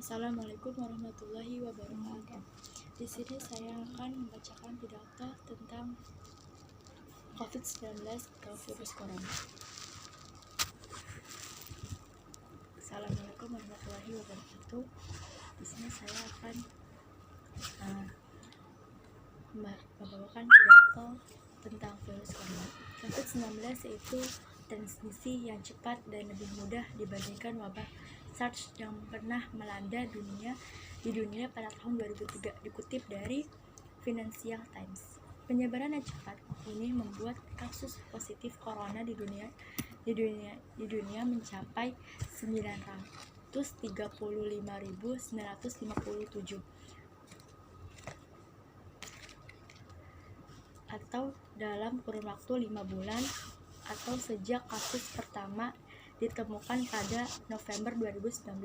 Assalamualaikum warahmatullahi wabarakatuh. Di sini saya akan membacakan pidato tentang COVID-19 atau virus corona. Assalamualaikum warahmatullahi wabarakatuh. Di sini saya akan membawakan pidato tentang virus corona. COVID-19 yaitu transmisi yang cepat dan lebih mudah dibandingkan wabah SARS yang pernah melanda di dunia pada tahun 2003, dikutip dari Financial Times. Penyebaran yang cepat ini membuat kasus positif corona di dunia mencapai 935.957 atau dalam kurun waktu 5 bulan atau sejak kasus pertama ditemukan pada November 2019.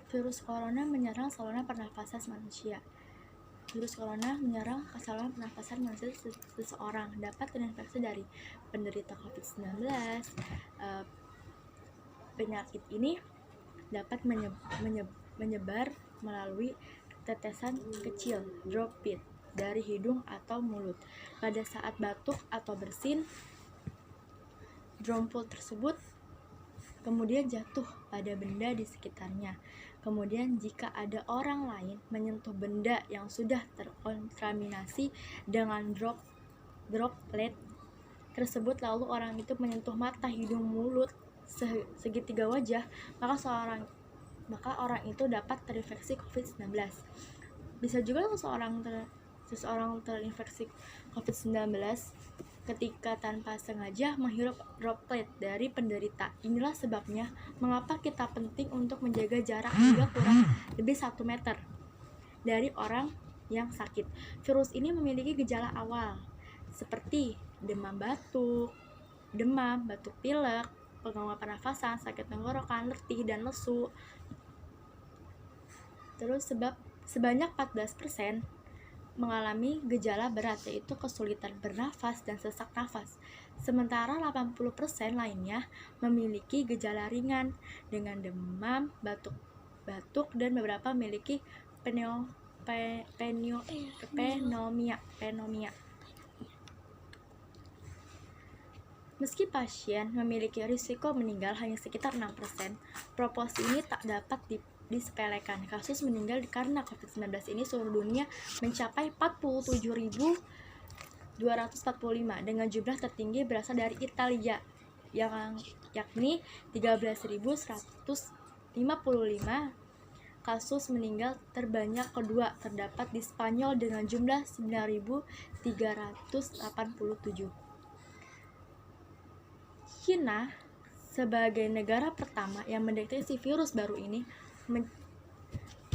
Virus corona menyerang saluran pernafasan manusia. Virus corona menyerang saluran pernafasan manusia. Seseorang dapat terinfeksi dari penderita COVID-19. Penyakit ini dapat menyebar melalui tetesan kecil, droplet, dari hidung atau mulut. Pada saat batuk atau bersin, droplet tersebut kemudian jatuh pada benda di sekitarnya. Kemudian jika ada orang lain menyentuh benda yang sudah terkontaminasi dengan droplet tersebut, lalu orang itu menyentuh mata, hidung, mulut, segitiga wajah, maka orang itu dapat terinfeksi COVID-19. Bisa juga seseorang terinfeksi COVID-19 ketika tanpa sengaja menghirup droplet dari penderita. Inilah sebabnya mengapa kita penting untuk menjaga jarak hingga kurang lebih 1 meter dari orang yang sakit. Virus ini memiliki gejala awal seperti demam, batuk pilek, gangguan pernafasan, sakit tenggorokan, letih, dan lesu. Terus sebanyak 14% mengalami gejala berat, yaitu kesulitan bernafas dan sesak nafas. Sementara 80% lainnya memiliki gejala ringan dengan demam, batuk, dan beberapa memiliki pneumonia. Meski pasien memiliki risiko meninggal hanya sekitar 6%, proporsi ini tak dapat disepelekan. Kasus meninggal karena COVID-19 ini seluruh dunia mencapai 47.245 dengan jumlah tertinggi berasal dari Italia yakni 13.155. Kasus meninggal terbanyak kedua terdapat di Spanyol dengan jumlah 9.387. China sebagai negara pertama yang mendeteksi virus baru ini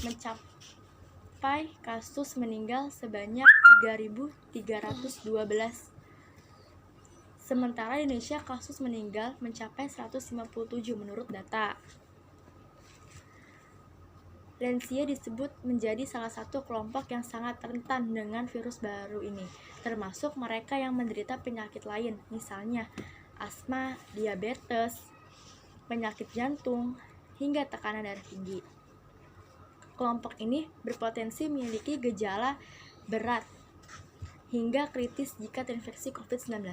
mencapai kasus meninggal sebanyak 3.312. Sementara Indonesia kasus meninggal mencapai 157 menurut data. Lansia disebut menjadi salah satu kelompok yang sangat rentan dengan virus baru ini, termasuk mereka yang menderita penyakit lain, misalnya asma, diabetes, penyakit jantung, hingga tekanan darah tinggi. Kelompok ini berpotensi memiliki gejala berat hingga kritis jika terinfeksi COVID-19.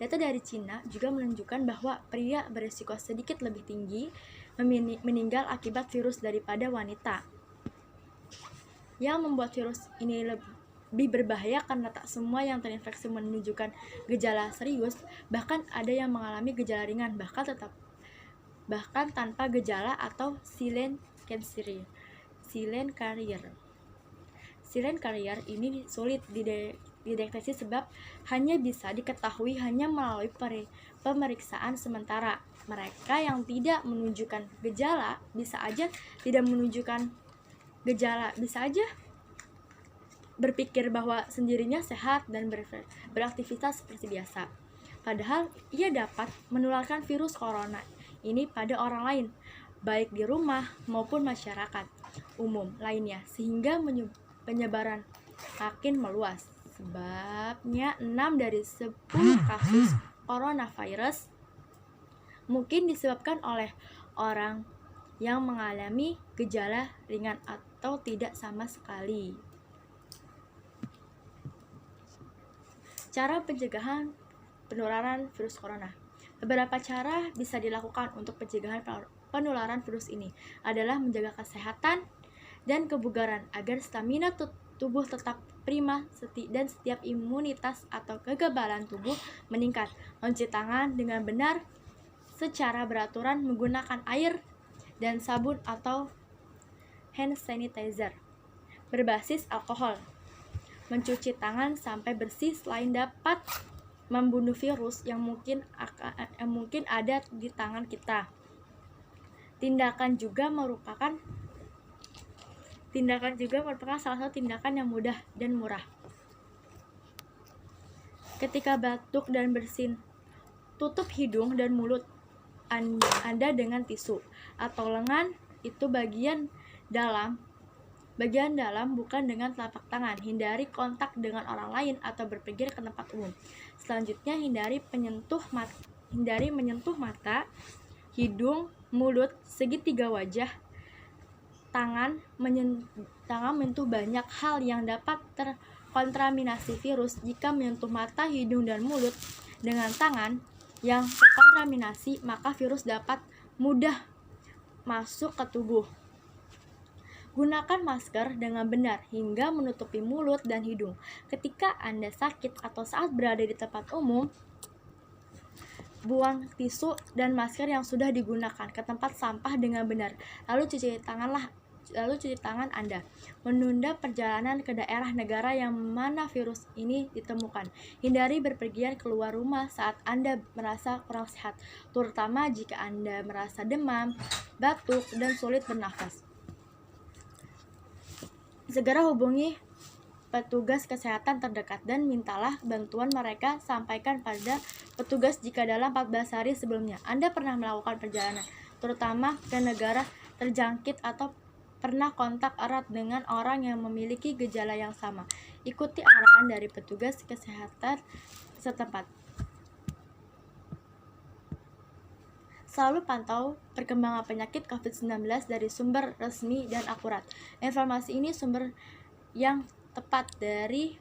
Data dari Cina juga menunjukkan bahwa pria berisiko sedikit lebih tinggi meninggal akibat virus daripada wanita. Yang membuat virus ini lebih berbahaya karena tak semua yang terinfeksi menunjukkan gejala serius, bahkan ada yang mengalami gejala ringan, bahkan tanpa gejala atau silent carrier. Silent carrier ini sulit dideteksi sebab hanya bisa diketahui hanya melalui pemeriksaan sementara. Mereka yang tidak menunjukkan gejala bisa aja berpikir bahwa sendirinya sehat dan beraktivitas seperti biasa. Padahal ia dapat menularkan virus corona ini pada orang lain, baik di rumah maupun masyarakat umum lainnya, sehingga penyebaran makin meluas. Sebabnya 6 dari 10 kasus coronavirus mungkin disebabkan oleh orang yang mengalami gejala ringan atau tidak sama sekali. Cara pencegahan penularan virus corona. Beberapa cara bisa dilakukan untuk pencegahan penularan virus ini adalah menjaga kesehatan dan kebugaran agar stamina tubuh tetap prima dan setiap imunitas atau kekebalan tubuh meningkat. Mencuci tangan dengan benar secara beraturan menggunakan air dan sabun atau hand sanitizer berbasis alkohol. Mencuci tangan sampai bersih selain dapat membunuh virus yang mungkin ada di tangan kita. Tindakan juga merupakan salah satu tindakan yang mudah dan murah. Ketika batuk dan bersin, tutup hidung dan mulut Anda dengan tisu atau lengan itu bagian dalam bukan dengan telapak tangan. Hindari kontak dengan orang lain atau berpergian ke tempat umum. Selanjutnya, hindari menyentuh mata, hidung, mulut, segitiga wajah, tangan menyentuh banyak hal yang dapat terkontaminasi virus. Jika menyentuh mata, hidung, dan mulut dengan tangan yang terkontaminasi, maka virus dapat mudah masuk ke tubuh. Gunakan masker dengan benar hingga menutupi mulut dan hidung. Ketika Anda sakit atau saat berada di tempat umum, buang tisu dan masker yang sudah digunakan ke tempat sampah dengan benar. Lalu cuci tangan Anda. Menunda perjalanan ke daerah negara yang mana virus ini ditemukan. Hindari berpergian keluar rumah saat Anda merasa kurang sehat, terutama jika Anda merasa demam, batuk, dan sulit bernafas. Segera hubungi petugas kesehatan terdekat dan mintalah bantuan mereka. Sampaikan pada petugas jika dalam 14 hari sebelumnya Anda pernah melakukan perjalanan, terutama ke negara terjangkit atau pernah kontak erat dengan orang yang memiliki gejala yang sama. Ikuti arahan dari petugas kesehatan setempat. Selalu pantau perkembangan penyakit COVID-19 dari sumber resmi dan akurat. Informasi yang tepat dari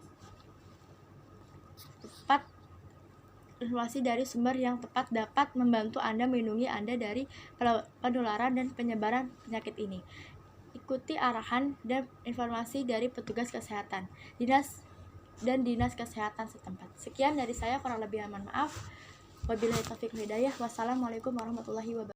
sumber yang tepat dapat membantu Anda melindungi Anda dari penularan dan penyebaran penyakit ini. Ikuti arahan dan informasi dari petugas kesehatan, dinas kesehatan setempat. Sekian dari saya, kurang lebih mohon maaf. Wabillahi taufiq wal hidayah. Wassalamualaikum warahmatullahi wabarakatuh.